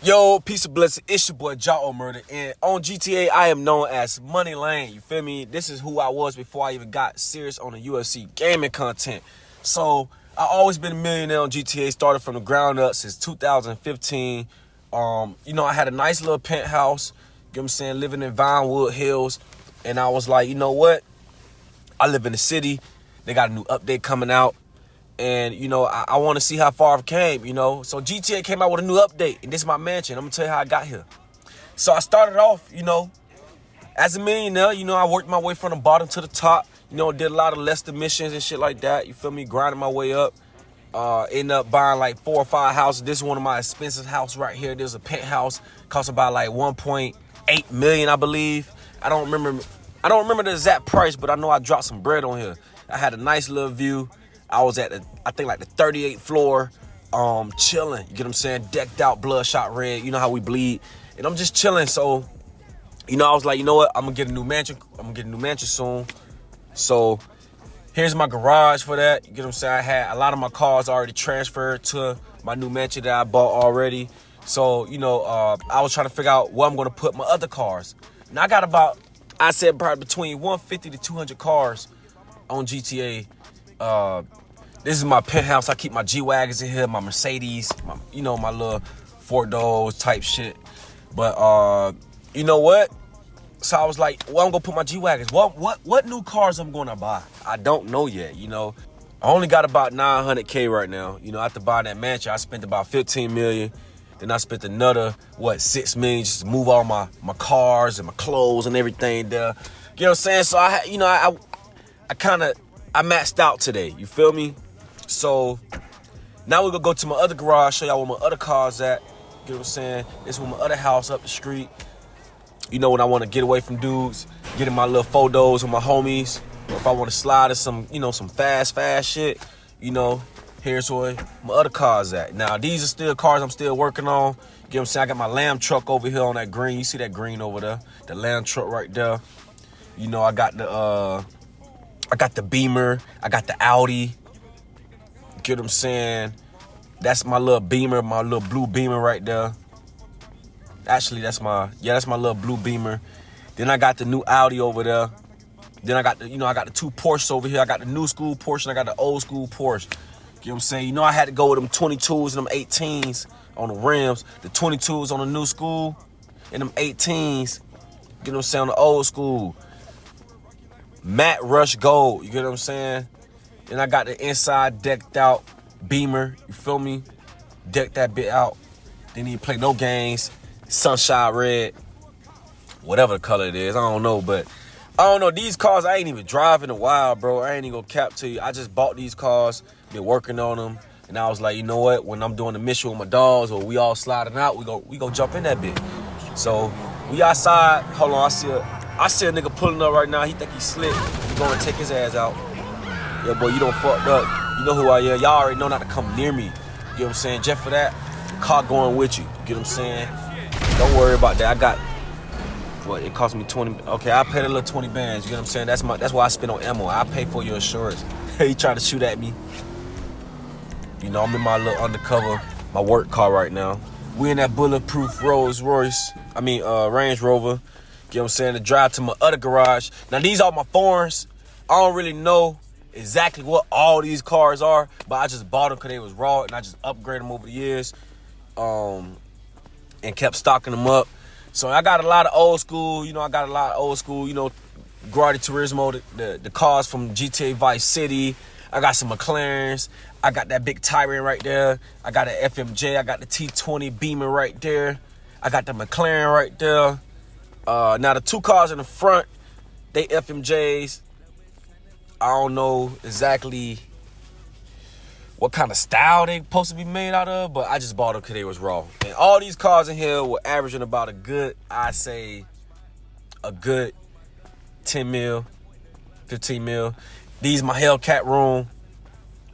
Yo, peace of blessing. It's your boy Jaw Murder, and on GTA I am known as Money Lane. You feel me? This is who I was before I even got serious on the UFC gaming content. So I always been a millionaire on GTA. Started from the ground up since 2015. I had a nice little penthouse. You know what I'm saying? Living in Vinewood Hills, and I was like, you know what? I live in the city. They got a new update coming out. And, I want to see how far I've came, So GTA came out with a new update, and this is my mansion. I'm going to tell you how I got here. So I started off, as a millionaire. I worked my way from the bottom to the top. Did a lot of Leicester missions and shit like that. You feel me? Grinding my way up. Ended up buying like 4 or 5 houses. This is one of my expensive houses right here. There's a penthouse. Cost about like 1.8 million, I believe. I don't remember the exact price, but I know I dropped some bread on here. I had a nice little view. I was at I think like the 38th floor, chilling. You get what I'm saying? Decked out, bloodshot red. You know how we bleed. And I'm just chilling. So, I was like, you know what? I'm gonna get a new mansion. I'm gonna get a new mansion soon. So here's my garage for that. You get what I'm saying? I had a lot of my cars already transferred to my new mansion that I bought already. So, I was trying to figure out where I'm gonna put my other cars. Now I got I said probably between 150 to 200 cars on GTA. This is my penthouse. I keep my G-Wagons in here, my Mercedes, my little four doors type shit. But you know what? So I was like, well, I'm gonna put my G-Wagons. What new cars I'm gonna buy? I don't know yet, I only got about 900K right now. After buying that mansion, I spent about 15 million. Then I spent another, 6 million just to move all my cars and my clothes and everything there. You know what I'm saying? So I maxed out today. You feel me? So now we're gonna go to my other garage, show y'all where my other cars at. You know what I'm saying? This is my other house up the street. When I want to get away from dudes, get in my little photos with my homies, or if I want to slide to some, some fast shit, here's where my other cars at. Now, these are still cars I'm still working on. You know what I'm saying? I got my lamb truck over here on that green. You see that green over there? The lamb truck right there. I got the Beamer. I got the Audi. Get what I'm saying? That's my little Beamer, my little blue Beamer right there. Actually, that's my little blue Beamer. Then I got the new Audi over there. Then I got the 2 Porsches over here. I got the new school Porsche and I got the old school Porsche. You know what I'm saying? I had to go with them 22s and them 18s on the rims. The 22s on the new school and them 18s, you know what I'm saying, on the old school. Matte Rush Gold, you get what I'm saying? Then I got the inside decked out Beamer, you feel me? Decked that bit out. Didn't even play no games. Sunshine red, whatever the color it is, I don't know. But I don't know, these cars I ain't even driving in a while, bro. I ain't even gonna cap to you. I just bought these cars, been working on them, and I was like, you know what? When I'm doing the mission with my dogs or we all sliding out, we go jump in that bit. So we outside. Hold on, I see a nigga pulling up right now. He think he slick. We gonna take his ass out. Yeah, boy, you done fucked up. You know who I am. Y'all already know not to come near me. You know what I'm saying? Just for that, the car going with you. You get what I'm saying? Don't worry about that. I got, it cost me 20. Okay, I paid a little 20 bands. You know what I'm saying? That's why I spend on ammo. I pay for your insurance. He trying to shoot at me. I'm in my little undercover, my work car right now. We in that bulletproof Range Rover. You know what I'm saying? To drive to my other garage. Now, these are my foreigns. I don't really know exactly what all these cars are, but I just bought them because they was raw, and I just upgraded them over the years. And kept stocking them up. So I got a lot of old school, Guardi Turismo, the cars from GTA Vice City. I got some McLarens. I got that big Tyrant right there. I got an FMJ. I got the T20 Beamer right there. I got the McLaren right there. Now the 2 cars in the front, they FMJs. I don't know exactly what kind of style they supposed to be made out of, but I just bought them because they was raw. And all these cars in here were averaging about a good 10 mil, 15 mil. These my Hellcat room.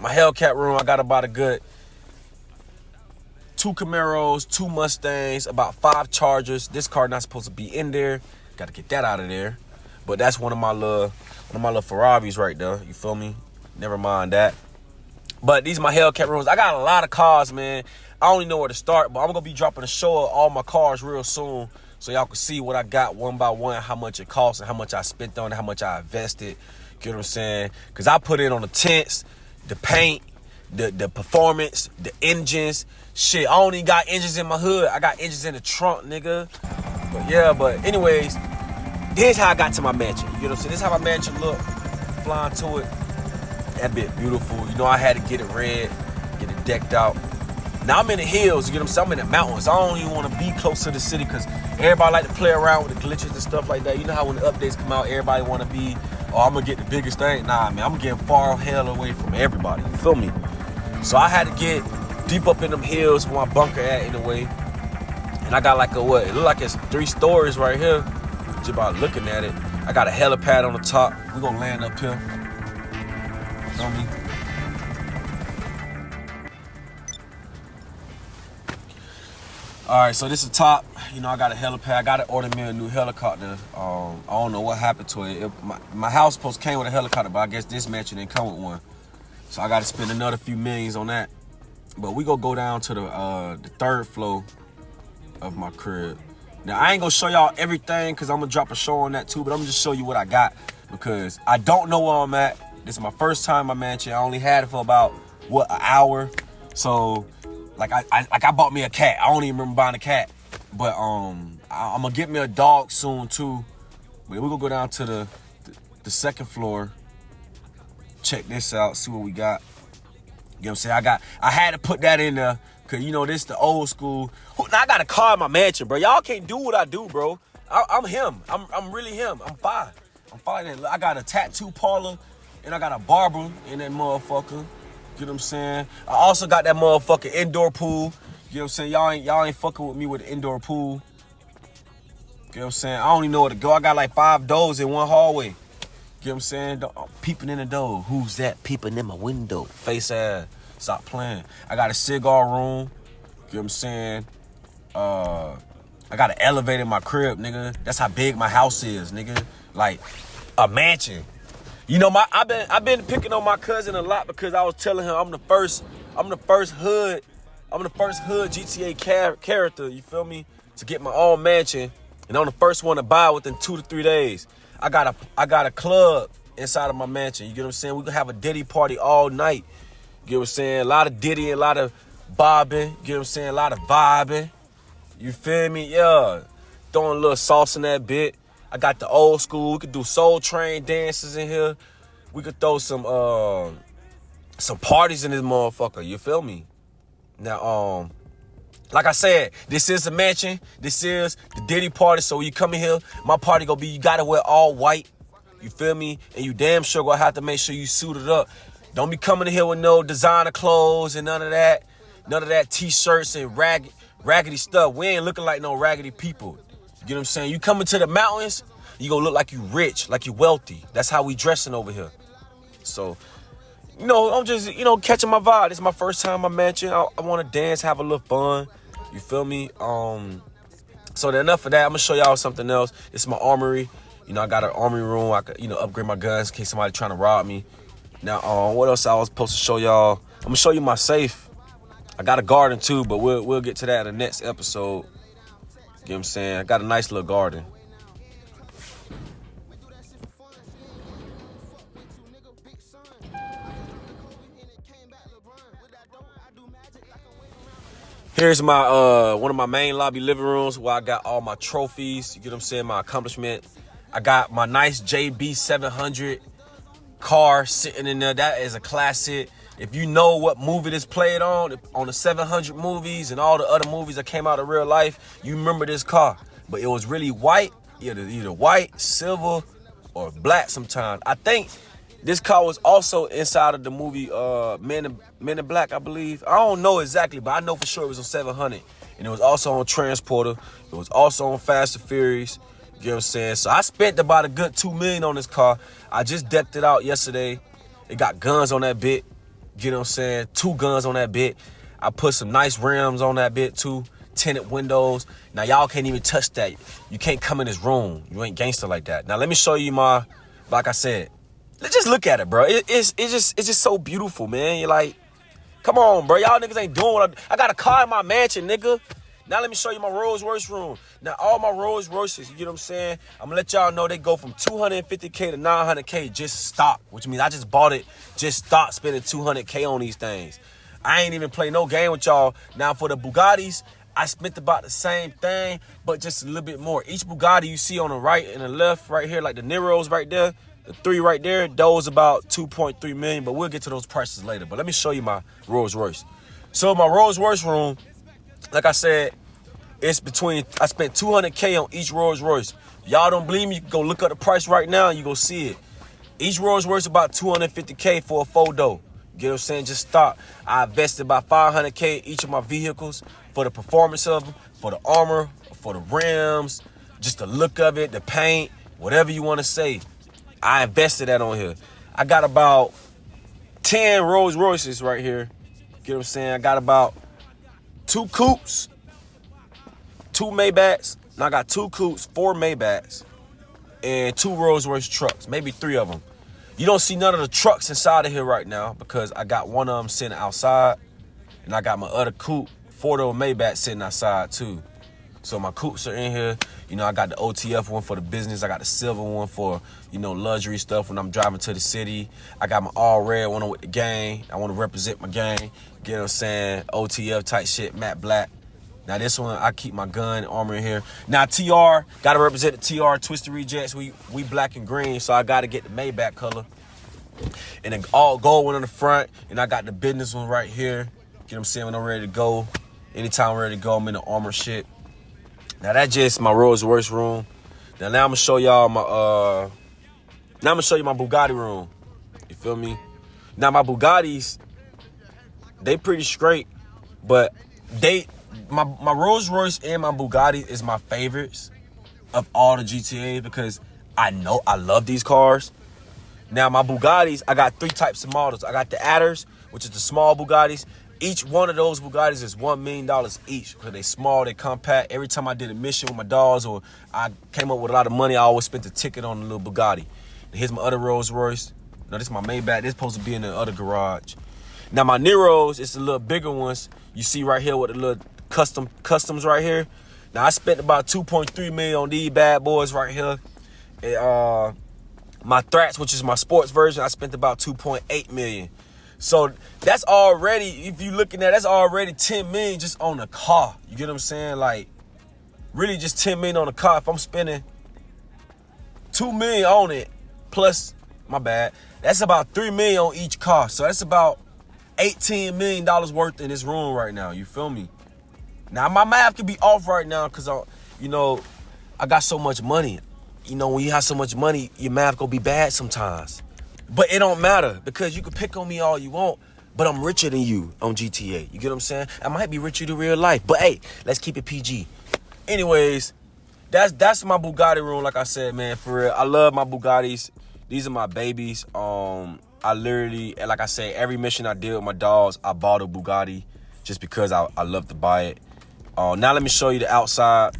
My Hellcat room, I got about a good 2 Camaros, 2 Mustangs, about 5 Chargers. This car not supposed to be in there. Got to get that out of there. But that's one of my little Ferraris right there. You feel me? Never mind that. But these are my Hellcat rooms. I got a lot of cars, man. I don't even know where to start, but I'm going to be dropping a show of all my cars real soon so y'all can see what I got one by one, how much it costs and how much I spent on it, how much I invested. You know what I'm saying? Because I put in on the tents, the paint, the performance, the engines. Shit, I don't even got engines in my hood. I got engines in the trunk, nigga. But yeah, but anyways, here's how I got to my mansion. You know what I'm saying? This is how my mansion look. Flying to it. That bit beautiful. You know, I had to get it red, get it decked out. Now I'm in the hills, you get what I'm saying? I'm in the mountains. I don't even want to be close to the city because everybody like to play around with the glitches and stuff like that. You know how when the updates come out, everybody want to be, oh, I'm going to get the biggest thing. Nah, man, I'm getting far hell away from everybody. You feel me? So I had to get deep up in them hills where my bunker at anyway. And I got like a what? It look like it's 3 stories right here. Just about looking at it. I got a helipad on the top. We're going to land up here. Feel me? All right, so this is the top. You know, I got a helipad. I got to order me a new helicopter. I don't know what happened to it. My house supposed to came with a helicopter, but I guess this mansion didn't come with one. So I got to spend another few millions on that. But we gonna go down to the 3rd floor of my crib. Now, I ain't gonna show y'all everything because I'm gonna drop a show on that too, but I'm gonna just show you what I got because I don't know where I'm at. This is my first time in my mansion. I only had it for about, an hour. So, like I bought me a cat. I don't even remember buying a cat. But I'm gonna get me a dog soon too. But we're gonna go down to the 2nd floor. Check this out, see what we got. You know what I'm saying? I had to put that in there because, you know, this the old school. Now I got a car in my mansion, bro. Y'all can't do what I do, bro. I'm him. I'm really him. I'm fine. I got a tattoo parlor and I got a barber in that motherfucker. You know what I'm saying? I also got that motherfucking indoor pool. You know what I'm saying? Y'all ain't fucking with me with the indoor pool. You know what I'm saying? I don't even know where to go. I got like 5 doors in one hallway. You know what I'm saying? I'm peeping in the door. Who's that peeping in my window? Face ass. Stop playing. I got a cigar room. You know what I'm saying? I got an elevator in my crib, nigga. That's how big my house is, nigga. Like a mansion. You know, I've been picking on my cousin a lot because I was telling him I'm the first hood GTA character, you feel me? To get my own mansion. And I'm the first one to buy within 2 to 3 days. I got a club inside of my mansion. You get what I'm saying? We gonna have a Diddy party all night. You get what I'm saying? A lot of Diddy, a lot of bobbing. You get what I'm saying? A lot of vibing. You feel me? Yeah. Throwing a little sauce in that bit. I got the old school. We could do Soul Train dances in here. We could throw some parties in this motherfucker. You feel me? Now, like I said, this is a mansion. This is the Diddy party. So when you come in here, my party gonna be, you gotta wear all white. You feel me? And you damn sure gonna have to make sure you suited up. Don't be coming in here with no designer clothes and none of that. None of that t-shirts and raggedy stuff. We ain't looking like no raggedy people. You know what I'm saying? You coming to the mountains, you gonna look like you rich, like you wealthy. That's how we dressing over here. So, you know, I'm just, you know, catching my vibe. This is my first time in my mansion. I want to dance, have a little fun. You feel me? So then enough of that. I'm gonna show y'all something else. This is my armory. You know, I got an armory room. I could, you know, upgrade my guns in case somebody trying to rob me. Now, what else I was supposed to show y'all? I'm gonna show you my safe. I got a garden too, but we'll get to that in the next episode. You know what I'm saying? I got a nice little garden. Here's my one of my main lobby living rooms where I got all my trophies. You get what I'm saying? My accomplishment. I got my nice JB 700 car sitting in there. That is a classic. If you know what movie this played on the 700 movies and all the other movies that came out of real life, you remember this car. But it was really white, either white, silver, or black sometimes. I think this car was also inside of the movie Men in Black, I believe. I don't know exactly, but I know for sure it was on 700. And it was also on Transporter. It was also on Fast and Furious. You know what I'm saying? So I spent about a good $2 million on this car. I just decked it out yesterday. It got guns on that bit. You know what I'm saying? 2 guns on that bit. I put some nice rims on that bit too. Tinted windows. Now y'all can't even touch that. You can't come in this room. You ain't gangster like that. Now let me show you like I said, let's just look at it, bro. It's just so beautiful, man. You're like, Come on, bro. Y'all niggas ain't doing what I got a car in my mansion, nigga. Now let me show you my Rolls Royce room. Now all my Rolls Royces, you get what I'm saying? I'm gonna let y'all know they go from 250K to 900K just stock, which means I just bought it, just stock spending 200K on these things. I ain't even play no game with y'all. Now for the Bugattis, I spent about the same thing, but just a little bit more. Each Bugatti you see on the right and the left right here, like the Neros right there, the 3 right there, those about 2.3 million, but we'll get to those prices later. But let me show you my Rolls Royce. So my Rolls Royce room, like I said, it's between, I spent 200K on each Rolls Royce. Y'all don't believe me? You can go look up the price right now and you go see it. Each Rolls Royce about 250K for a photo. You get what I'm saying? Just stop. I invested about 500K in each of my vehicles for the performance of them, for the armor, for the rims, just the look of it, the paint, whatever you want to say. I invested that on here. I got about 10 Rolls Royces right here. Get what I'm saying? I got about 2 coupes, 2 Maybachs. Now I got 2 coupes, 4 Maybachs, and 2 Rolls Royce trucks, maybe 3 of them. You don't see none of the trucks inside of here right now because I got one of them sitting outside, and I got my other coupe, 4-door Maybach sitting outside too. So my coupes are in here. You know, I got the OTF one for the business. I got the silver one for, you know, luxury stuff when I'm driving to the city. I got my all red one with the gang. I want to represent my gang. Get what I'm saying? OTF type shit, matte black. Now this one, I keep my gun armor in here. Now TR, gotta represent the TR Twisted Rejects. We black and green, so I gotta get the Maybach color. And then all gold one on the front, and I got the business one right here. Get what I'm saying? When I'm ready to go. Anytime I'm ready to go, I'm in the armor shit. Now that's just my Rolls Royce room. Now I'm gonna show y'all my now I'm gonna show you my Bugatti room. You feel me? Now my Bugattis, they pretty straight, but my Rolls Royce and my Bugatti is my favorites of all the GTA because I know I love these cars. Now my Bugattis, I got 3 types of models. I got the Adders, which is the small Bugattis. Each one of those Bugattis is $1 million each because they small, they compact. Every time I did a mission with my dogs or I came up with a lot of money, I always spent the ticket on the little Bugatti. And here's my other Rolls Royce. No, this is my Maybach. This is supposed to be in the other garage. Now my Neros, it's the little bigger ones. You see right here with the little customs right here. Now I spent about 2.3 million on these bad boys right here. And, my Thrax, which is my sports version, I spent about 2.8 million. So that's already, if you looking at, that's already 10 million just on the car. You get what I'm saying? Like, really just 10 million on the car. If I'm spending 2 million on it, plus, my bad, that's about 3 million on each car. So that's about $18 million worth in this room right now. You feel me? Now, my math could be off right now because, you know, I got so much money. You know, when you have so much money, your math gonna be bad sometimes. But it don't matter because you can pick on me all you want, but I'm richer than you on GTA. You get what I'm saying? I might be richer to real life, but hey, let's keep it PG. Anyways, that's my Bugatti room. Like I said, man, for real, I love my Bugattis. These are my babies. I literally, like I said, every mission I did with my dogs, I bought a Bugatti just because I love to buy it. Now let me show you the outside,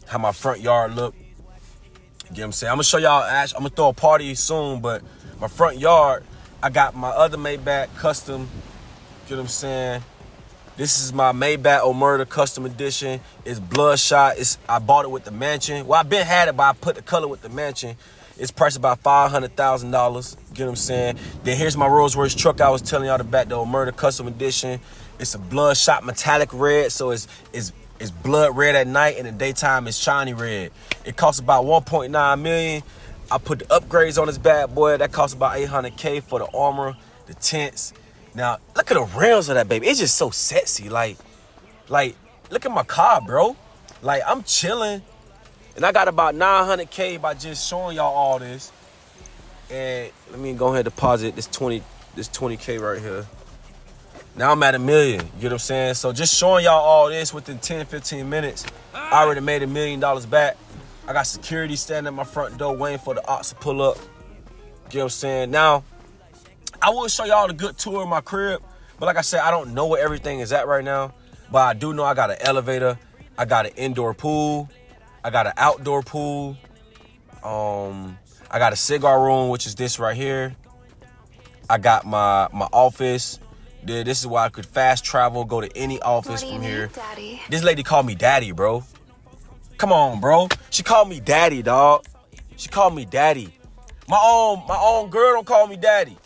how my front yard look. You get what I'm saying? I'm gonna show y'all, I'm gonna throw a party soon, but my front yard, I got my other Maybach custom. You know what I'm saying? This is my Maybach Omerta custom edition. It's bloodshot. I bought it with the mansion. Well, I been had it, but I put the color with the mansion. It's priced about $500,000. You get what I'm saying? Then here's my Rolls Royce truck I was telling y'all about, the Omerta custom edition. It's a bloodshot metallic red, so it's blood red at night, and in the daytime it's shiny red. It costs about 1.9 million. I put the upgrades on this bad boy. That costs about 800K for the armor, the tents. Now, look at the rims of that baby. It's just so sexy. Like, look at my car, bro. Like, I'm chilling. And I got about 900K by just showing y'all all this. And let me go ahead and deposit this 20K right here. Now I'm at $1 million. You get what I'm saying? So just showing y'all all this within 10, 15 minutes, I already made $1 million back. I got security standing at my front door waiting for the ops to pull up. You get what I'm saying? Now, I will show y'all the good tour of my crib. But like I said, I don't know where everything is at right now. But I do know I got an elevator. I got an indoor pool. I got an outdoor pool. I got a cigar room, which is this right here. I got my office. This is why I could fast travel, go to any office from here. Daddy? This lady called me daddy, bro. Come on, bro. She called me daddy, dog. She called me daddy. My own girl don't call me daddy.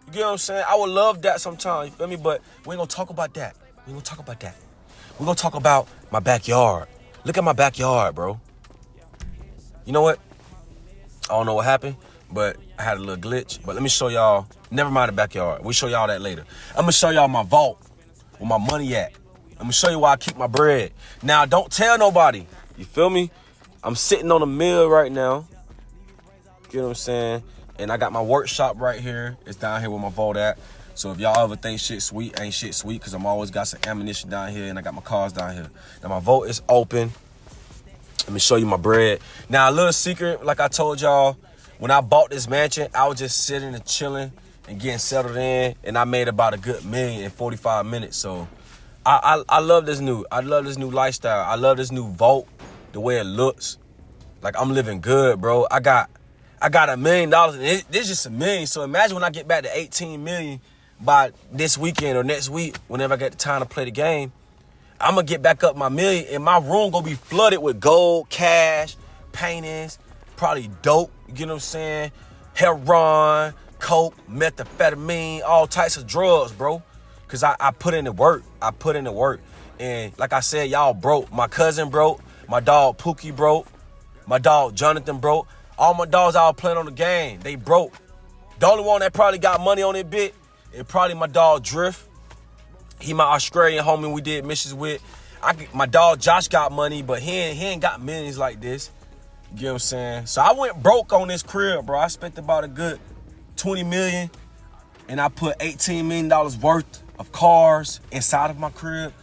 You get what I'm saying? I would love that sometimes, you feel me? But we ain't gonna talk about that. We ain't gonna talk about that. We're gonna talk about my backyard. Look at my backyard, bro. You know what? I don't know what happened, but I had a little glitch. But let me show y'all. Never mind the backyard. We'll show y'all that later. I'm gonna show y'all my vault, where my money at. I'm gonna show you where I keep my bread. Now, don't tell nobody. You feel me? I'm sitting on a mill right now. You know what I'm saying? And I got my workshop right here. It's down here where my vault at. So if y'all ever think shit sweet, ain't shit sweet, because I'm always got some ammunition down here and I got my cars down here. Now my vault is open. Let me show you my bread. Now a little secret, like I told y'all, when I bought this mansion, I was just sitting and chilling and getting settled in, and I made about a good $1 million in 45 minutes. So I love this new lifestyle. I love this new vault, the way it looks. Like I'm living good, bro. I got $1 million, and this just $1 million. So imagine when I get back to 18 million by this weekend or next week, whenever I get the time to play the game, I'm gonna get back up my $1 million, and my room gonna be flooded with gold, cash, paintings, probably dope. You get what I'm saying? Heroin, coke, methamphetamine, all types of drugs, bro. Cause I put in the work. I put in the work, and like I said, y'all broke. My cousin broke. My dog Pookie broke. My dog Jonathan broke. All my dogs out playing on the game, they broke. The only one that probably got money on it bit is probably my dog Drift. He my Australian homie we did missions with. My dog Josh got money, but he ain't got millions like this. You get what I'm saying? So I went broke on this crib, bro. I spent about a good $20 million, and I put $18 million worth of cars inside of my crib.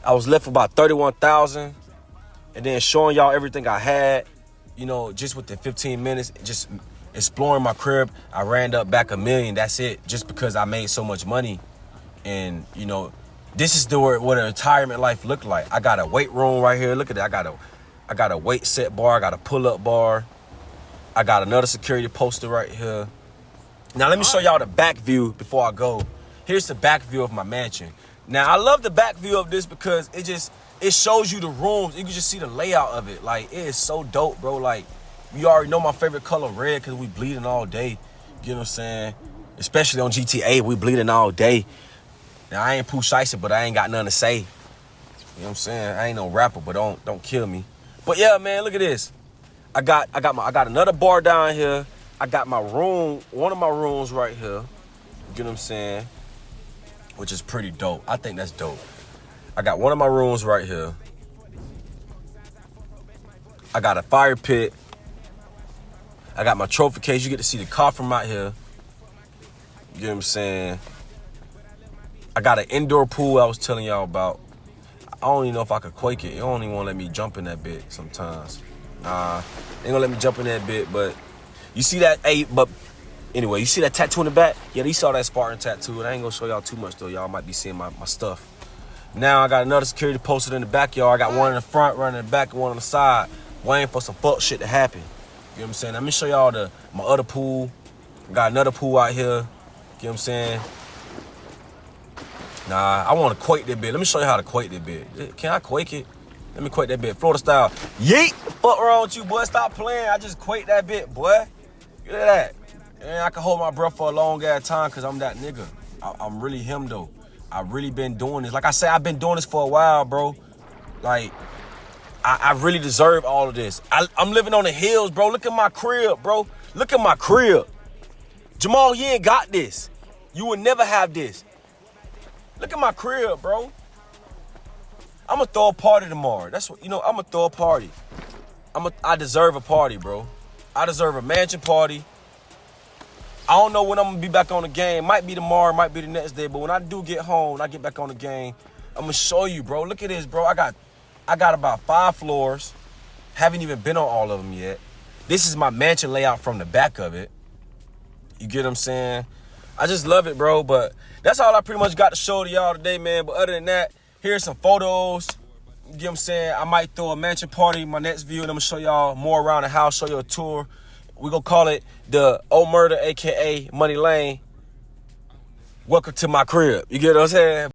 I was left with about $31,000, and then showing y'all everything I had. You know, just within 15 minutes, just exploring my crib, I ran up back $1 million. That's it, just because I made so much money. And, you know, this is what a retirement life looked like. I got a weight room right here. Look at that. I got a weight set bar. I got a pull-up bar. I got another security poster right here. Now, let me show y'all the back view before I go. Here's the back view of my mansion. Now, I love the back view of this because it shows you the rooms. You can just see the layout of it. Like, it is so dope, bro. Like, you already know my favorite color, red, because we bleeding all day. You know what I'm saying? Especially on GTA, we bleeding all day. Now, I ain't Pooh Shiesty, but I ain't got nothing to say. You know what I'm saying? I ain't no rapper, but don't kill me. But yeah, man, look at this. I got another bar down here. I got my room, one of my rooms right here. You get what I'm saying? Which is pretty dope. I think that's dope. I got one of my rooms right here. I got a fire pit. I got my trophy case. You get to see the car from out here. You get what I'm saying? I got an indoor pool I was telling y'all about. I don't even know if I could quake it. It don't even want to let me jump in that bit sometimes. They ain't gonna let me jump in that bit, but you see that, but anyway, you see that tattoo in the back? Yeah, you saw that Spartan tattoo, and I ain't gonna show y'all too much though. Y'all might be seeing my stuff. Now I got another security posted in the backyard. I got one in the front, one in the back, and one on the side, waiting for some fuck shit to happen. You know what I'm saying? Let me show y'all my other pool. I got another pool out here. You know what I'm saying? Nah, I want to quake that bit. Let me show you how to quake that bit. Can I quake it? Let me quake that bit. Florida style. Yeet! The fuck wrong with you, boy? Stop playing. I just quaked that bit, boy. Look at that. And I can hold my breath for a long ass time because I'm that nigga. I'm really him, though. I really been doing this. Like I said, I've been doing this for a while, bro. Like, I really deserve all of this. I'm living on the hills, bro. Look at my crib, bro. Look at my crib. Jamal, you ain't got this. You will never have this. Look at my crib, bro. I'm gonna throw a party tomorrow. That's what, I'm gonna throw a party. I deserve a party, bro. I deserve a mansion party. I don't know when I'm gonna be back on the game. Might be tomorrow, might be the next day. But when I do get home, when I get back on the game, I'm gonna show you, bro. Look at this, bro. I got about 5 floors. Haven't even been on all of them yet. This is my mansion layout from the back of it. You get what I'm saying? I just love it, bro. But that's all I pretty much got to show to y'all today, man. But other than that, here's some photos. You get what I'm saying? I might throw a mansion party in my next view, and I'm going to show y'all more around the house, show you a tour. We're going to call it the Old Murder, a.k.a. Money Lane. welcome to my crib. You get what I'm saying?